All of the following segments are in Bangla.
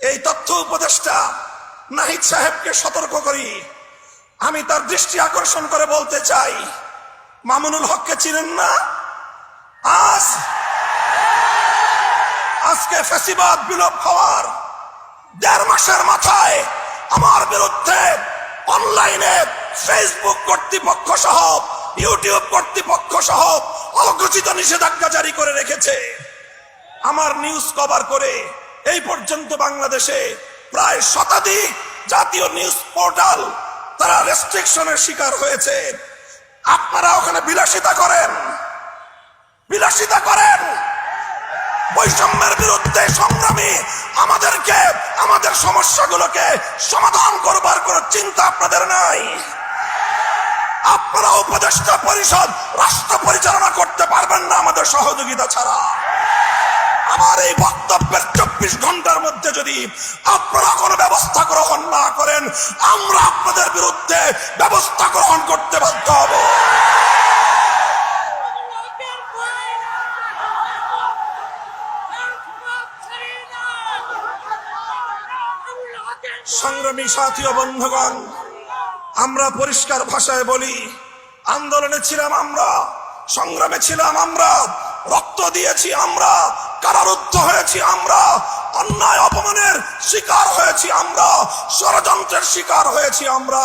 এই তথ্য উপদেষ্টা নাহিদ সাহেবকে সতর্ক করি। আমি তার দৃষ্টি আকর্ষণ করে বলতে চাই, মামুনুল হককে চিনেন না? আজকে ফ্যাসিবাদ বিলোপ হওয়ার ১.৫ মাসের মাথায় আমার বিরুদ্ধে অনলাইনে ফেসবুক কর্তৃপক্ষ সহ ইউটিউব কর্তৃপক্ষ সহ অঘোষিত নিষেধাজ্ঞা জারি করে রেখেছে। আমার নিউজ কভার করে এই পর্যন্ত বাংলাদেশে প্রায় শতাধিক জাতীয় নিউজ পোর্টাল তারা রেস্ট্রিকশনের শিকার হয়েছে। আপনারা ওখানে বিলাসিতা করেন, বৈষম্যের বিরুদ্ধে সংগ্রামী আমাদেরকে আমাদের সমস্যাগুলোকে সমাধান করবার কোন চিন্তা আপনাদের নাই। আপনারা উপদেষ্টা পরিষদ রাষ্ট্র পরিচালনা করতে পারবেন না আমাদের সহযোগিতা ছাড়া। আমার এই বক্তব্যের ২৪ ঘন্টার মধ্যে যদি আপনারা কোনো ব্যবস্থা গ্রহণ না করেন, আমরা আপনাদের বিরুদ্ধে ব্যবস্থা গ্রহণ করতে বাধ্য হব। সংগ্রামী সাথী ও বন্ধুগণ, আমরা পরিষ্কার ভাষায় বলি, আন্দোলনে ছিলাম আমরা, সংগ্রামে ছিলাম আমরা, রক্ত দিয়েছি আমরা, কারারুদ্ধ হয়েছি আমরা, অন্যায় অপমানের শিকার হয়েছি আমরা, ষড়যন্ত্রের শিকার হয়েছি আমরা,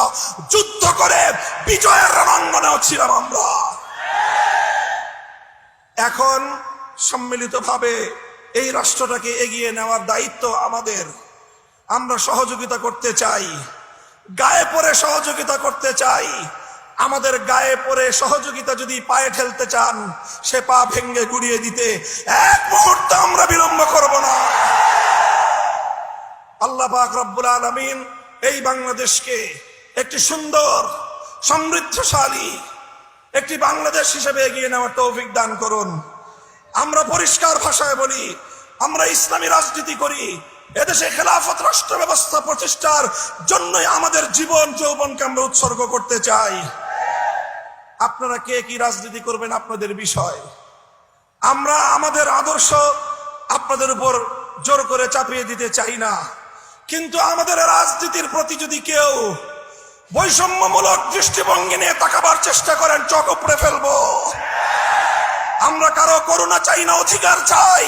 যুদ্ধ করে বিজয়ের রণাঙ্গনেও ছিলাম আমরা। এখন সম্মিলিতভাবে এই রাষ্ট্রটাকে এগিয়ে নেওয়ার দায়িত্ব আমাদের। আমরা সহযোগিতা করতে চাই, গায়ে পড়ে সহযোগিতা করতে চাই। আমাদের গায়ে পড়ে সহযোগিতা যদি পায়ে ঠেলতে চান, সে পা ভেঙ্গে গুড়িয়ে দিতে এক মুহূর্ত আমরা বিলম্ব করব না। আল্লাহ পাক রব্বুল আলামিন এই বাংলাদেশকে একটি সুন্দর, সমৃদ্ধশালী একটি বাংলাদেশ হিসেবে এগিয়ে নেওয়ার তৌফিক দান করুন। আমরা পরিষ্কার ভাষায় বলি, আমরা ইসলামী রাজনীতি করি। এদেশে খেলাফত রাষ্ট্র ব্যবস্থা প্রতিষ্ঠার জন্যই আমাদের জীবন যৌবনকে আমরা উৎসর্গ করতে চাই। আপনারা কে কি রাজনীতি করবেন আপনাদের বিষয়। আমরা আমাদের আদর্শ আপনাদের উপর জোর করে চাপিয়ে দিতে চাই না, কিন্তু আমাদের রাজনীতির প্রতি যদি কেউ বৈষম্যমূলক দৃষ্টিভঙ্গি নিয়ে তাকাবার চেষ্টা করেন, চোখ উপড়ে ফেলবো। আমরা কারো করুণা চাই না, অধিকার চাই।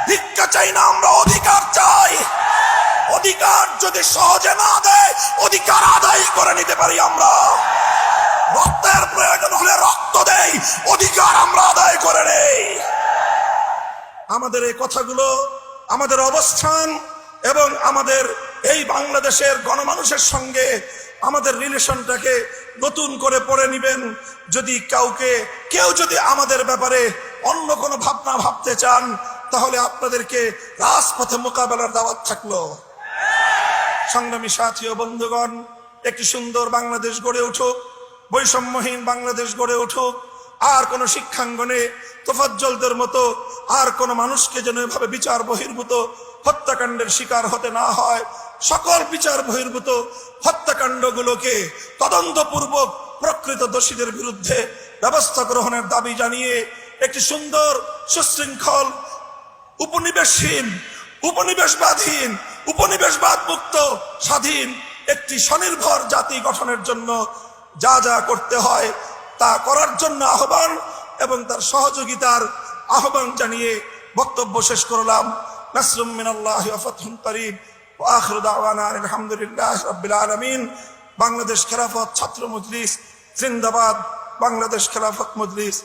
ভিক্ষা চাই না, আমরা অধিকার চাই। অধিকার যদি সহজে না দেয়, অধিকার আদায় করে নিতে পারি আমরা। রক্তের প্রয়োজন হলে রক্ত দেই, অধিকার আমরা আদায় করে নেই। আমাদের এই কথাগুলো, আমাদের অবস্থান এবং আমাদের এই বাংলাদেশের গণমানুষের সঙ্গে আমাদের রিলেশনটাকে নতুন করে পড়ে নিবেন। যদি কেউ যদি আমাদের ব্যাপারে অন্য কোনো ভাবনা ভাবতে চান, তাহলে আপনাদেরকে রাজপথে মোকাবেলার দাওয়াত থাকলো। সংগ্রামী সাথী ও বন্ধুগণ, একটি সুন্দর বাংলাদেশ গড়ে উঠুক, বৈষম্যহীন বাংলাদেশ গড়ে উঠুক। আর কোন শিক্ষাঙ্গনে তোফাজ্জলদের মতো আর কোন মানুষকে যেন এভাবে বিচার বহির্ভূত হত্যাকাণ্ডের শিকার হতে না হয়। সকল বিচার বহির্ভূত হত্যাকাণ্ডগুলোকে তদন্তপূর্বক প্রকৃত দোষীদের বিরুদ্ধে ব্যবস্থা গ্রহণের দাবি জানিয়ে একটি সুন্দর, সুশৃঙ্খল, উপনিবেশহীন, উপনিবেশবাদহীন, উপনিবেশবাদ মুক্ত, স্বাধীন একটি স্বনির্ভর জাতি গঠনের জন্য যা যা করতে হয় তা করার জন্য আহ্বান এবং তার সহযোগিতার আহ্বান জানিয়ে বক্তব্য শেষ করলাম। নাসরুম মিনাল্লাহি ওয়া ফাতহুন করিব ওয়া আখিরু দাওয়ানা আলহামদুলিল্লাহি রাব্বিল আলামিন। বাংলাদেশ খেলাফত ছাত্র মজলিস জিন্দাবাদ। বাংলাদেশ খেলাফত মজলিস